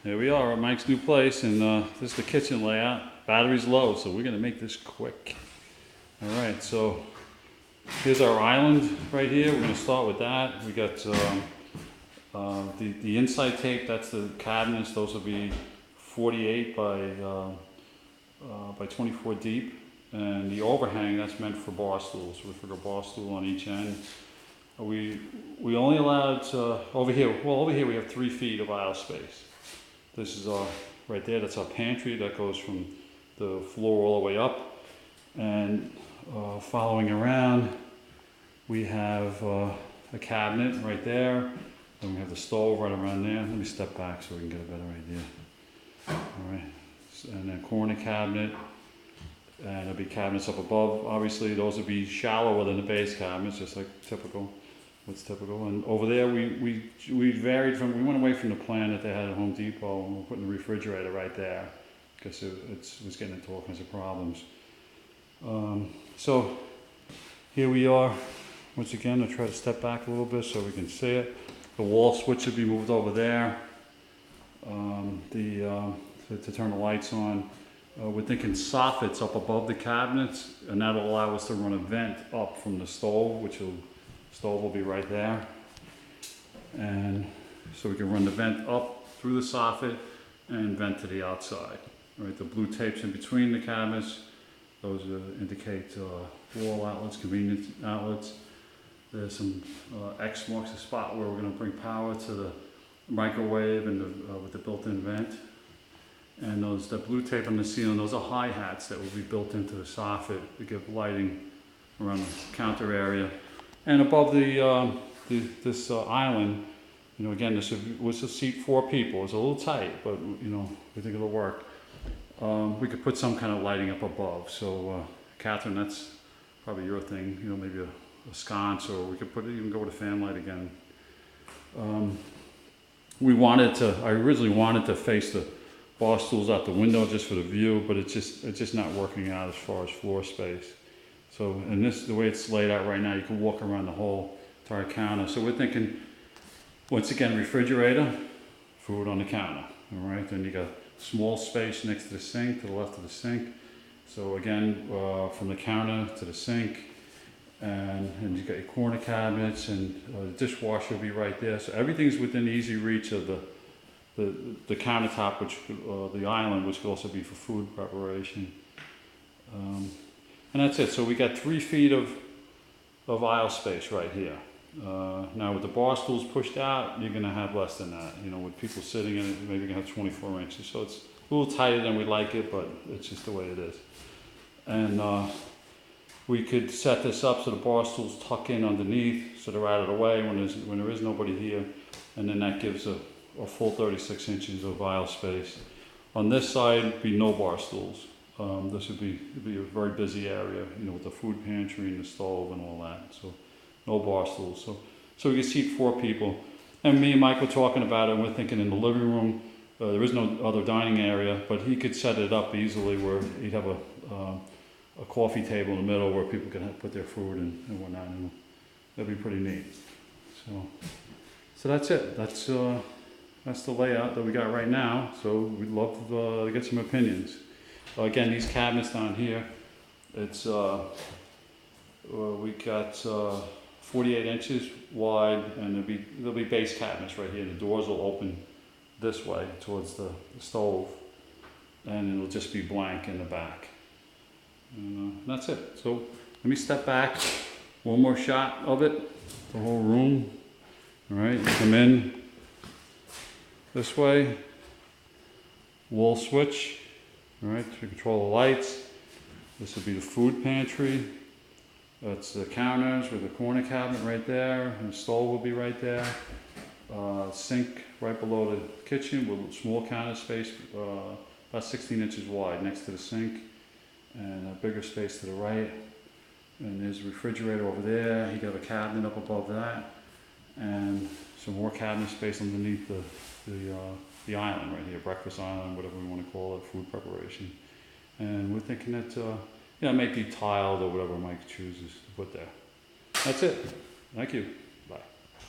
Here we are at Mike's new place, and this is the kitchen layout. Battery's low, so we're gonna make this quick. All right, so here's our island right here. We're gonna start with that. We got the inside tape. That's the cabinets. Those will be 48 by 24 deep, and the overhang that's meant for bar stools. So we figure a bar stool on each end. We only allowed over here. Well, over here we have 3 feet of aisle space. This is our, right there, that's our pantry that goes from the floor all the way up. And following around, we have a cabinet right there. Then we have the stove right around there. Let me step back so we can get a better idea. All right, and then corner cabinet. And there'll be cabinets up above. Obviously, those will be shallower than the base cabinets, just like typical. What's typical. And over there, we varied from, we went away from the plan that they had at Home Depot, and we're putting the refrigerator right there because it was getting into all kinds of problems. So here we are. Once again, I'll try to step back a little bit so we can see it. The wall switch should be moved over there. To turn the lights on. We're thinking soffits up above the cabinets, and that'll allow us to run a vent up from the stove, stove will be right there. And so we can run the vent up through the soffit and vent to the outside. Right, the blue tapes in between the cabinets, those indicate wall outlets, convenience outlets. There's some X marks the spot where we're going to bring power to the microwave and with the built-in vent. And the blue tape on the ceiling, those are hi-hats that will be built into the soffit to give lighting around the counter area. And above this island, again, this was to seat 4 people. It's a little tight, but we think it'll work. We could put some kind of lighting up above. So, Catherine, that's probably your thing. Maybe a sconce, or we could even go with a fan light again. I originally wanted to face the bar stools out the window just for the view, but it's just not working out as far as floor space. So, and the way it's laid out right now, you can walk around the whole entire counter. So we're thinking, once again, refrigerator, food on the counter, all right? Then you got small space next to the sink, to the left of the sink. So again, from the counter to the sink, and you got your corner cabinets, and the dishwasher will be right there. So everything's within easy reach of the countertop, the island, which could also be for food preparation. And that's it. So we got 3 feet of aisle space right here. Now with the bar stools pushed out, you're gonna have less than that. With people sitting in it, maybe you're gonna have 24 inches. So it's a little tighter than we like it, but it's just the way it is. And we could set this up so the bar stools tuck in underneath, so they're out of the way when there is nobody here. And then that gives a full 36 inches of aisle space. On this side, be no bar stools. This would be a very busy area, with the food pantry and the stove and all that. So no bar stools. So we could seat 4 people. And me and Mike were talking about it, and we're thinking in the living room, there is no other dining area, but he could set it up easily where he'd have a coffee table in the middle where people could put their food and whatnot. And that'd be pretty neat. So that's it. That's the layout that we got right now. So we'd love to get some opinions. Again, these cabinets down here, it's we got 48 inches wide, and there'll be base cabinets right here. The doors will open this way towards the stove, and it'll just be blank in the back. And that's it. So let me step back. One more shot of it, the whole room. All right, you come in this way, wall switch. All right, to control the lights. This would be the food pantry. That's the counters with the corner cabinet right there, and the stove will be right there. Sink right below the kitchen with a small counter space, about 16 inches wide next to the sink, and a bigger space to the right. And there's a refrigerator over there. You got a cabinet up above that, and some more cabinet space underneath the island right here, breakfast island, whatever we want to call it, food preparation. And we're thinking that, it might be tiled or whatever Mike chooses to put there. That's it. Thank you.